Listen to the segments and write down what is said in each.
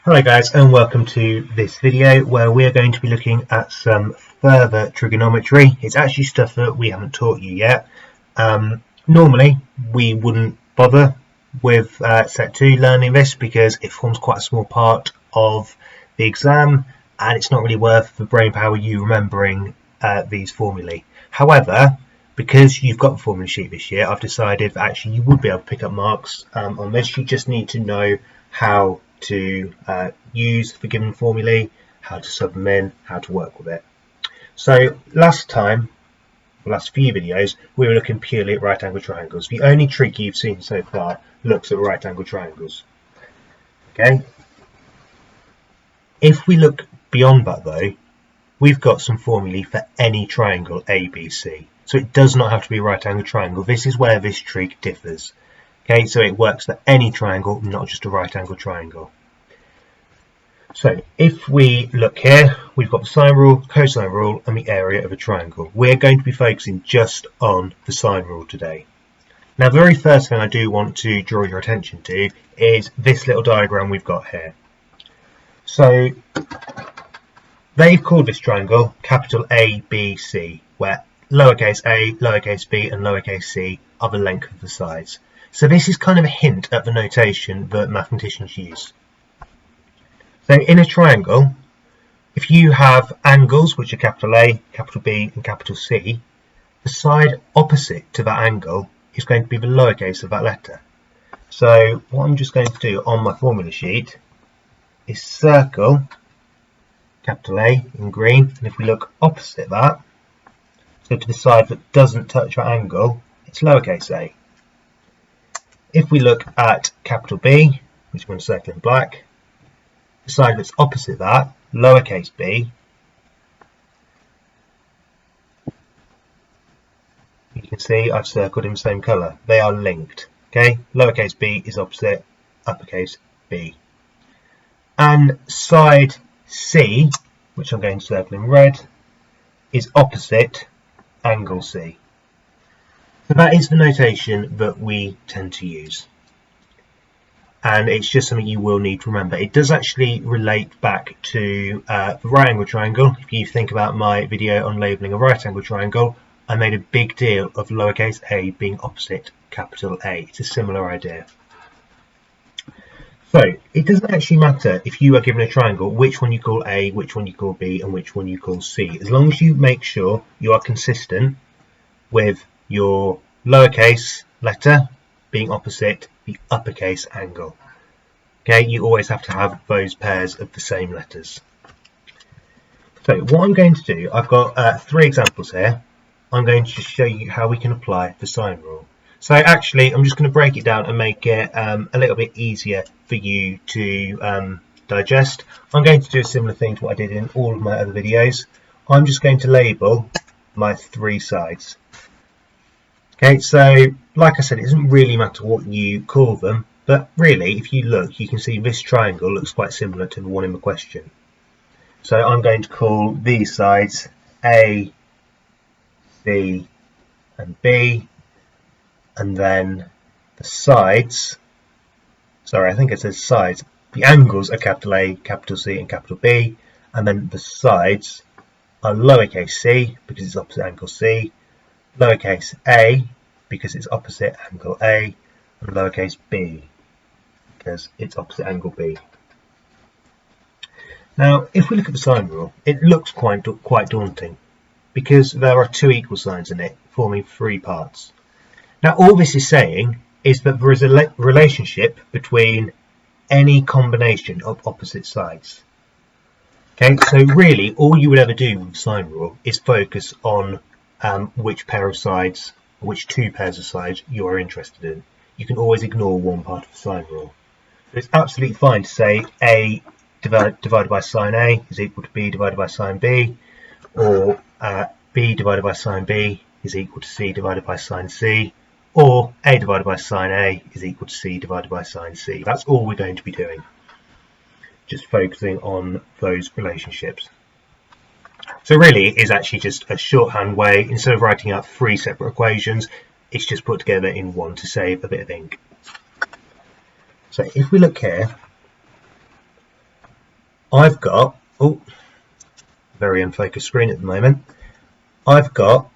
Hello guys, and welcome to this video where we are going to be looking at some further trigonometry. It's actually stuff that we haven't taught you yet. Normally we wouldn't bother with set 2 learning this because it forms quite a small part of the exam and it's not really worth the brain power you remembering these formulae. However, because you've got the formula sheet this year, I've decided that actually you would be able to pick up marks on this. You just need to know how to use the given formulae, how to sub them in, how to work with it. So last few videos, we were looking purely at right angle triangles. The only trick you've seen so far looks at right angle triangles. Okay. If we look beyond that though, we've got some formulae for any triangle ABC. So it does not have to be a right angle triangle. This is where this trick differs. Okay, so it works for any triangle, not just a right angle triangle. So if we look here, we've got the sine rule, cosine rule, and the area of a triangle. We're going to be focusing just on the sine rule today. Now, the very first thing I do want to draw your attention to is this little diagram we've got here. So they've called this triangle capital ABC, where lowercase a, lowercase b, and lowercase c are the length of the sides. So this is kind of a hint at the notation that mathematicians use. So in a triangle, if you have angles, which are capital A, capital B, and capital C, the side opposite to that angle is going to be the lowercase of that letter. So what I'm just going to do on my formula sheet is circle capital A in green, and if we look opposite that, so to the side that doesn't touch that angle, it's lowercase a. If we look at capital B, which I'm going to circle in black, the side that's opposite that, lowercase b, you can see I've circled in the same colour. They are linked. Okay, lowercase b is opposite uppercase b. And side C, which I'm going to circle in red, is opposite angle C. So that is the notation that we tend to use. And it's just something you will need to remember. It does actually relate back to the right angle triangle. If you think about my video on labelling a right angle triangle, I made a big deal of lowercase a being opposite capital A. It's a similar idea. So it doesn't actually matter if you are given a triangle which one you call A, which one you call B, and which one you call C. As long as you make sure you are consistent with your lowercase letter being opposite the uppercase angle. Okay, you always have to have those pairs of the same letters. So what I'm going to do, I've got 3 examples here. I'm going to just show you how we can apply the sine rule. So actually, I'm just going to break it down and make it a little bit easier for you to digest. I'm going to do a similar thing to what I did in all of my other videos. I'm just going to label my 3 sides. Okay, so like I said, it doesn't really matter what you call them, but really, if you look, you can see this triangle looks quite similar to the one in the question. So I'm going to call these sides A, C, and B, and then the sides, sorry, I think it says sides, the angles are capital A, capital C, and capital B, and then the sides are lowercase c, because it's opposite angle C, lowercase a, because it's opposite angle A, and lowercase b, because it's opposite angle B. Now, if we look at the sine rule, it looks quite daunting, because there are 2 equal signs in it, forming 3 parts. Now, all this is saying is that there is a relationship between any combination of opposite sides. Okay, so really, all you would ever do with the sine rule is focus on which pair of sides, or which 2 pairs of sides you are interested in. You can always ignore one part of the sine rule. So it's absolutely fine to say A divided by sine A is equal to B divided by sine B, or B divided by sine B is equal to C divided by sine C, or A divided by sine A is equal to C divided by sine C. That's all we're going to be doing, just focusing on those relationships. So really it is actually just a shorthand way. Instead of writing out 3 separate equations, it's just put together in one to save a bit of ink. So if we look here, I've got, oh, very unfocused screen at the moment. I've got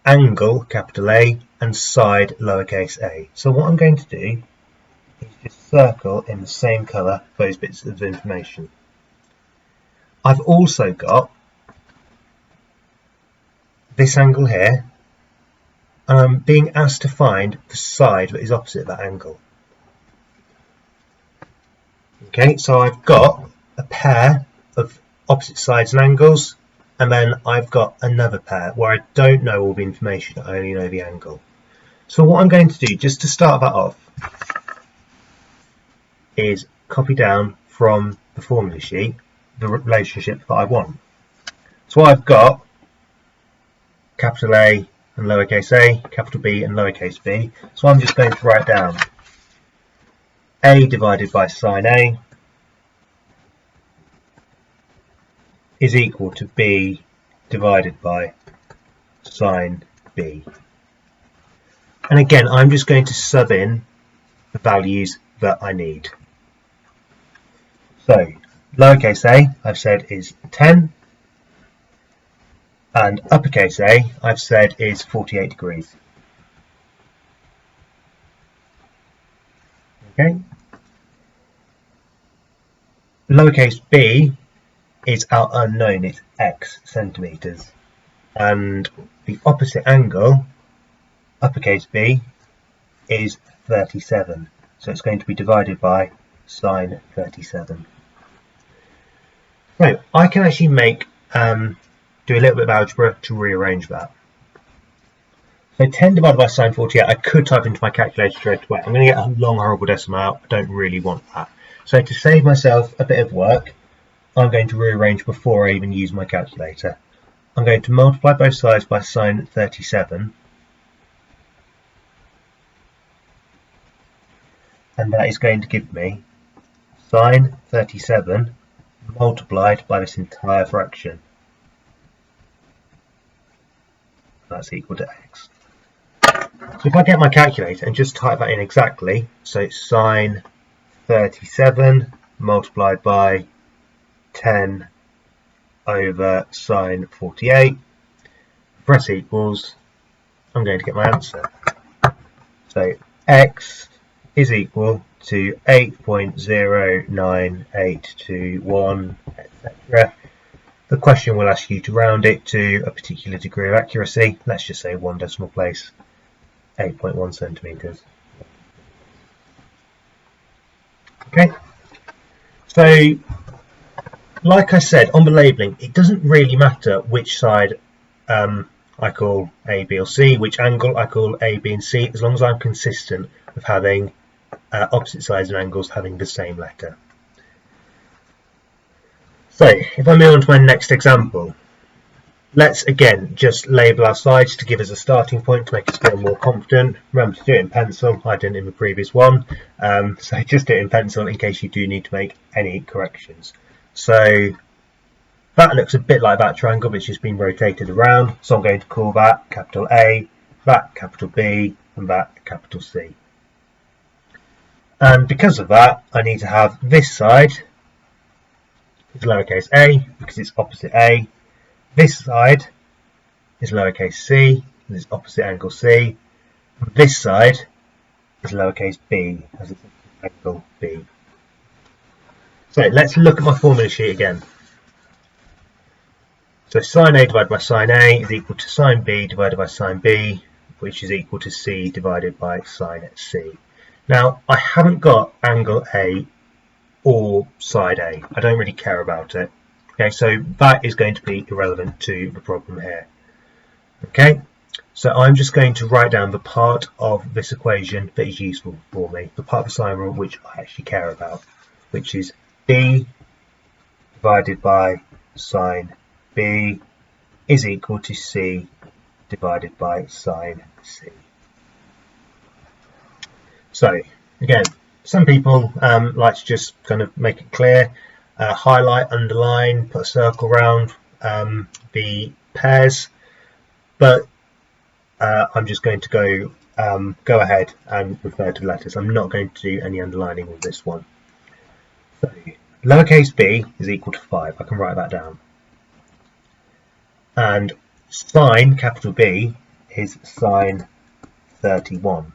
angle, capital A, and side, lowercase a. So what I'm going to do is just circle in the same colour those bits of information. I've also got this angle here, and I'm being asked to find the side that is opposite that angle. Okay, so I've got a pair of opposite sides and angles, and then I've got another pair where I don't know all the information, I only know the angle. So what I'm going to do, just to start that off, is copy down from the formula sheet the relationship that I want. So I've got capital A and lowercase a, capital B and lowercase b. So I'm just going to write down A divided by sine A is equal to B divided by sine B. And again, I'm just going to sub in the values that I need. So lowercase a, I've said is 10, and uppercase A, I've said is 48 degrees. Okay. Lowercase b is our unknown, it's x centimetres, and the opposite angle, uppercase B, is 37, so it's going to be divided by sine 37. Right, I can actually make do a little bit of algebra to rearrange that. So 10 divided by sine 48, I could type into my calculator straight away. I'm going to get a long horrible decimal out, I don't really want that. So to save myself a bit of work, I'm going to rearrange before I even use my calculator. I'm going to multiply both sides by sine 37, and that is going to give me sine 37 multiplied by this entire fraction. That's equal to x. So if I get my calculator and just type that in exactly, so it's sine 37 multiplied by 10 over sine 48, press equals, I'm going to get my answer. So x is equal to 8.09821, etc. The question will ask you to round it to a particular degree of accuracy. Let's just say 1 decimal place, 8.1 centimetres. Okay, so like I said, on the labelling, it doesn't really matter which side I call A, B or C, which angle I call A, B and C, as long as I'm consistent with having opposite sides and angles having the same letter. So if I move on to my next example, let's again just label our sides to give us a starting point to make us feel more confident. Remember to do it in pencil, I didn't in the previous one, so just do it in pencil in case you do need to make any corrections. So that looks a bit like that triangle which has been rotated around, so I'm going to call that capital A, that capital B and that capital C. And because of that, I need to have this side is lowercase a because it's opposite A. This side is lowercase c because it's opposite angle C. And this side is lowercase b as it's angle B. So let's look at my formula sheet again. So sine A divided by sine A is equal to sine B divided by sine B, which is equal to C divided by sine C. Now, I haven't got angle A or side A. I don't really care about it. Okay, so that is going to be irrelevant to the problem here. Okay, so I'm just going to write down the part of this equation that is useful for me, the part of the sine rule which I actually care about, which is B divided by sine B is equal to C divided by sine C. So again, some people like to just kind of make it clear, highlight, underline, put a circle around the pairs, but I'm just going to go ahead and refer to letters. I'm not going to do any underlining with this one. So lowercase b is equal to 5. I can write that down. And sine, capital B, is sine 31.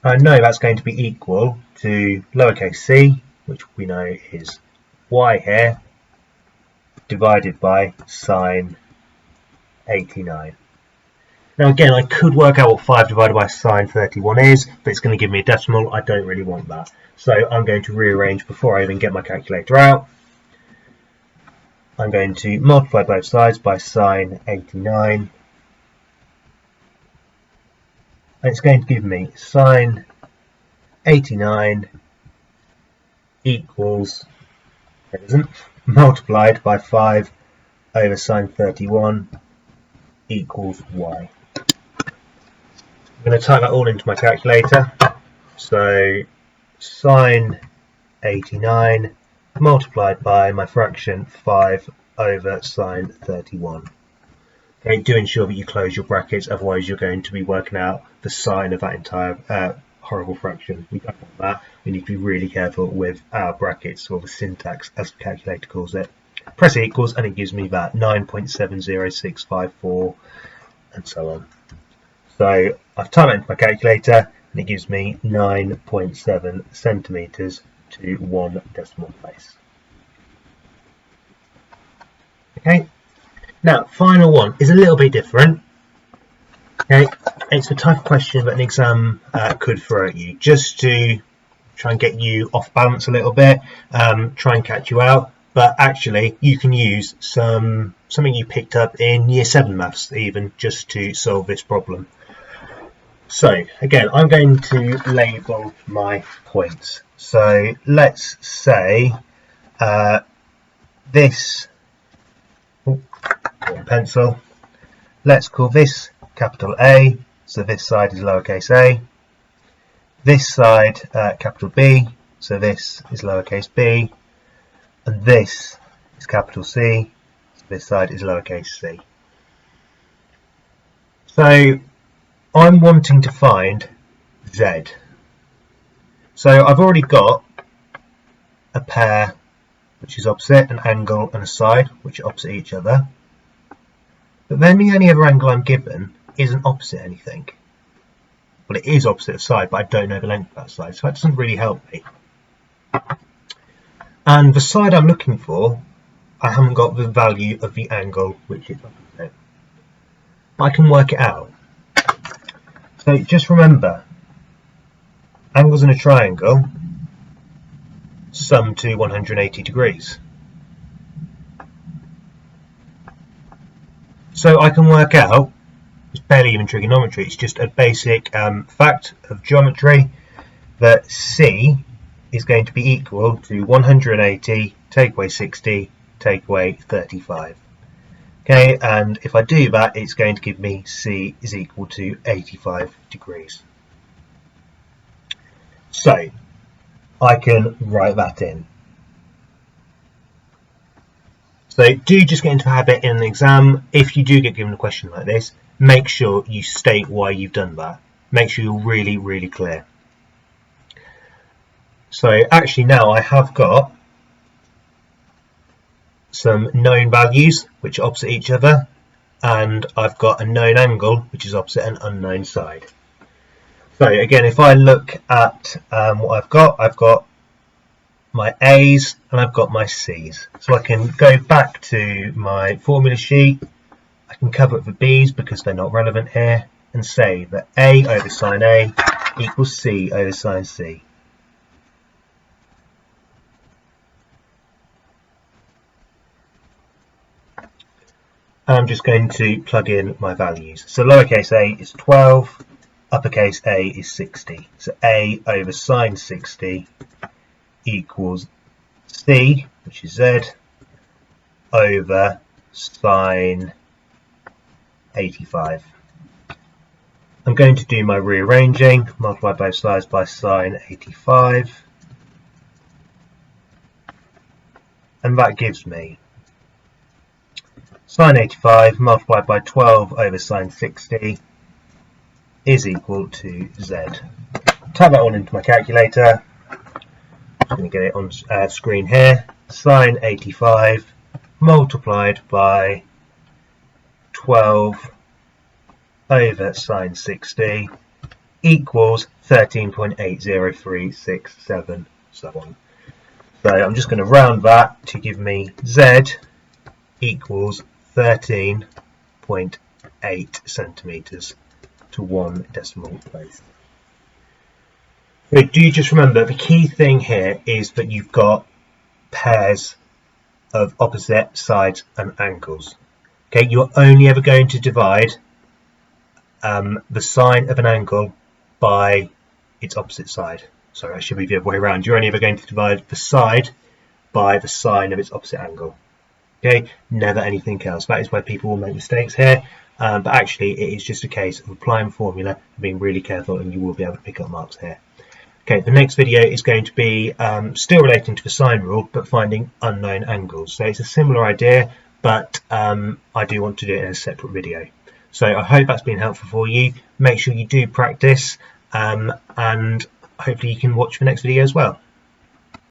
I know that's going to be equal to lowercase c, which we know is y here, divided by sine 89. Now again, I could work out what 5 divided by sine 31 is, but it's going to give me a decimal. I don't really want that. So I'm going to rearrange before I even get my calculator out. I'm going to multiply both sides by sine 89. And it's going to give me sine 89 equals, it isn't, multiplied by 5 over sine 31 equals y. I'm going to type that all into my calculator. So sine 89 multiplied by my fraction 5 over sine 31. Okay, do ensure that you close your brackets, otherwise you're going to be working out the sine of that entire horrible fraction. We don't want that. We need to be really careful with our brackets, or the syntax as the calculator calls it. Press equals and it gives me that 9.70654 and so on. So I've typed it into my calculator and it gives me 9.7 centimetres to 1 decimal place. Okay, now final one is a little bit different. Okay, it's the type of question that an exam could throw at you, just to try and get you off balance a little bit, try and catch you out. But actually, you can use something you picked up in Year 7 maths even, just to solve this problem. So again, I'm going to label my points. So let's say this, pencil, let's call this capital A, so this side is lowercase a. This side capital B, so this is lowercase b. And this is capital C, so this side is lowercase c. So I'm wanting to find Z. So I've already got a pair which is opposite, an angle and a side which are opposite each other. But then the only other angle I'm given isn't opposite anything. Well, it is opposite a side, but I don't know the length of that side, so that doesn't really help me. And the side I'm looking for, I haven't got the value of the angle which is opposite. But I can work it out. So just remember, angles in a triangle sum to 180 degrees. So I can work out, it's barely even trigonometry, it's just a basic fact of geometry, that C is going to be equal to 180 take away 60 take away 35. Okay, and if I do that, it's going to give me C is equal to 85 degrees. So I can write that in. So do just get into the habit in an exam, if you do get given a question like this, make sure you state why you've done that. Make sure you're really, really clear. So actually now I have got some known values which are opposite each other, and I've got a known angle which is opposite an unknown side. So again, if I look at what I've got my A's and I've got my C's. So I can go back to my formula sheet, I can cover up the B's because they're not relevant here, and say that A over sine A equals C over sine C. And I'm just going to plug in my values. So lowercase a is 12, uppercase A is 60. So A over sine 60 equals C, which is Z, over sine 85. I'm going to do my rearranging, multiply both sides by sine 85, and that gives me sine 85 multiplied by 12 over sine 60 is equal to Z. Type that all into my calculator. I'm going to get it on screen here. Sine 85 multiplied by 12 over sine 60 equals 13.80367, so on. So I'm just going to round that to give me z equals 13.8 centimetres to 1 decimal place. So do just remember, the key thing here is that you've got pairs of opposite sides and angles. Okay, you're only ever going to divide the sine of an angle by its opposite side. Sorry, I should be the other way around. You're only ever going to divide the side by the sine of its opposite angle. Okay, never anything else. That is where people will make mistakes here, but actually it is just a case of applying formula and being really careful, and you will be able to pick up marks here. Okay, the next video is going to be still relating to the sine rule, but finding unknown angles. So it's a similar idea, but I do want to do it in a separate video. So I hope that's been helpful for you. Make sure you do practice, and hopefully you can watch the next video as well.